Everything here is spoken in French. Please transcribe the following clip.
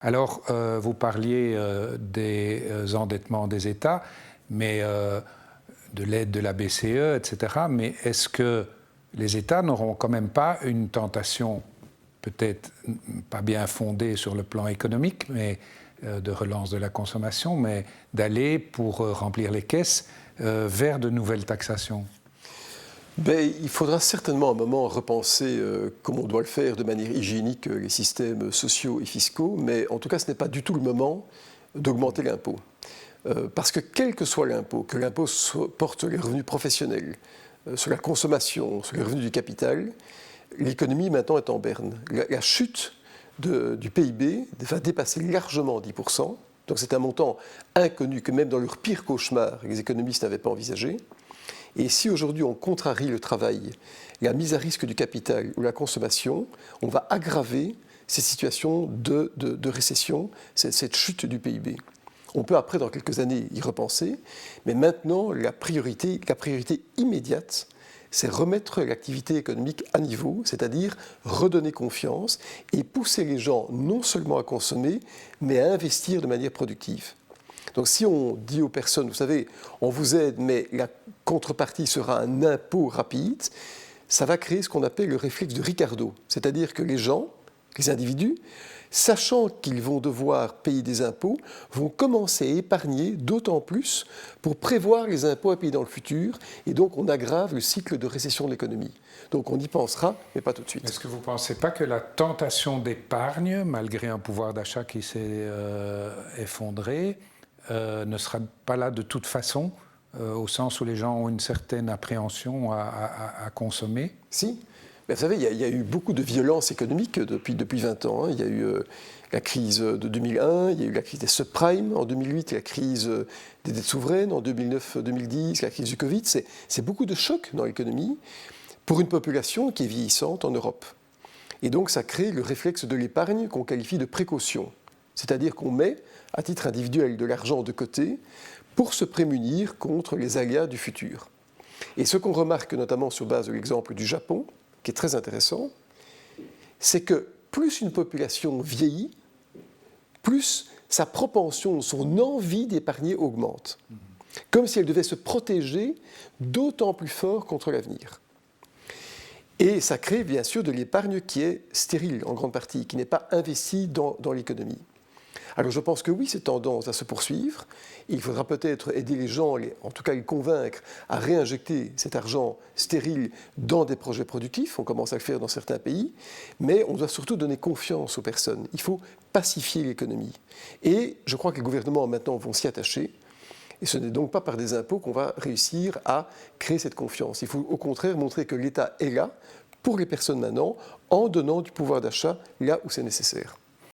Alors, vous parliez des endettements des États, mais de l'aide de la BCE, etc. Mais est-ce que les États n'auront quand même pas une tentation, peut-être pas bien fondée sur le plan économique, mais de relance de la consommation, mais d'aller, pour remplir les caisses, vers de nouvelles taxations? Il faudra certainement à un moment repenser comment on doit le faire de manière hygiénique, les systèmes sociaux et fiscaux, mais en tout cas ce n'est pas du tout le moment d'augmenter l'impôt. Parce que quel que soit l'impôt, que l'impôt porte sur les revenus professionnels, sur la consommation, sur les revenus du capital, l'économie maintenant est en berne. La chute du PIB va dépasser largement 10%, donc c'est un montant inconnu que même dans leur pire cauchemar, les économistes n'avaient pas envisagé. Et si aujourd'hui on contrarie le travail, la mise à risque du capital ou la consommation, on va aggraver ces situations de récession, cette chute du PIB. On peut après, dans quelques années, y repenser, mais maintenant, la priorité immédiate, c'est remettre l'activité économique à niveau, c'est-à-dire redonner confiance et pousser les gens non seulement à consommer, mais à investir de manière productive. Donc si on dit aux personnes, vous savez, on vous aide, mais la contrepartie sera un impôt rapide, ça va créer ce qu'on appelle le réflexe de Ricardo. C'est-à-dire que les gens, les individus, sachant qu'ils vont devoir payer des impôts, vont commencer à épargner d'autant plus pour prévoir les impôts à payer dans le futur. Et donc on aggrave le cycle de récession de l'économie. Donc on y pensera, mais pas tout de suite. Est-ce que vous ne pensez pas que la tentation d'épargne, malgré un pouvoir d'achat qui s'est effondré, ne sera pas là de toute façon, au sens où les gens ont une certaine appréhension à consommer? Si. Mais vous savez, il y a eu beaucoup de violence économique depuis 20 ans. Il y a eu la crise de 2001, il y a eu la crise des subprimes en 2008, la crise des dettes souveraines en 2009-2010, la crise du Covid. C'est beaucoup de chocs dans l'économie pour une population qui est vieillissante en Europe. Et donc ça crée le réflexe de l'épargne qu'on qualifie de précaution. C'est-à-dire qu'on met, à titre individuel, de l'argent de côté pour se prémunir contre les aléas du futur. Et ce qu'on remarque notamment sur base de l'exemple du Japon, qui est très intéressant, c'est que plus une population vieillit, plus sa propension, son envie d'épargner augmente. Comme si elle devait se protéger d'autant plus fort contre l'avenir. Et ça crée bien sûr de l'épargne qui est stérile en grande partie, qui n'est pas investie dans l'économie. Alors je pense que oui, cette tendance va se poursuivre. Il faudra peut-être aider les gens, en tout cas les convaincre, à réinjecter cet argent stérile dans des projets productifs. On commence à le faire dans certains pays. Mais on doit surtout donner confiance aux personnes. Il faut pacifier l'économie. Et je crois que les gouvernements maintenant vont s'y attacher. Et ce n'est donc pas par des impôts qu'on va réussir à créer cette confiance. Il faut au contraire montrer que l'État est là pour les personnes maintenant en donnant du pouvoir d'achat là où c'est nécessaire.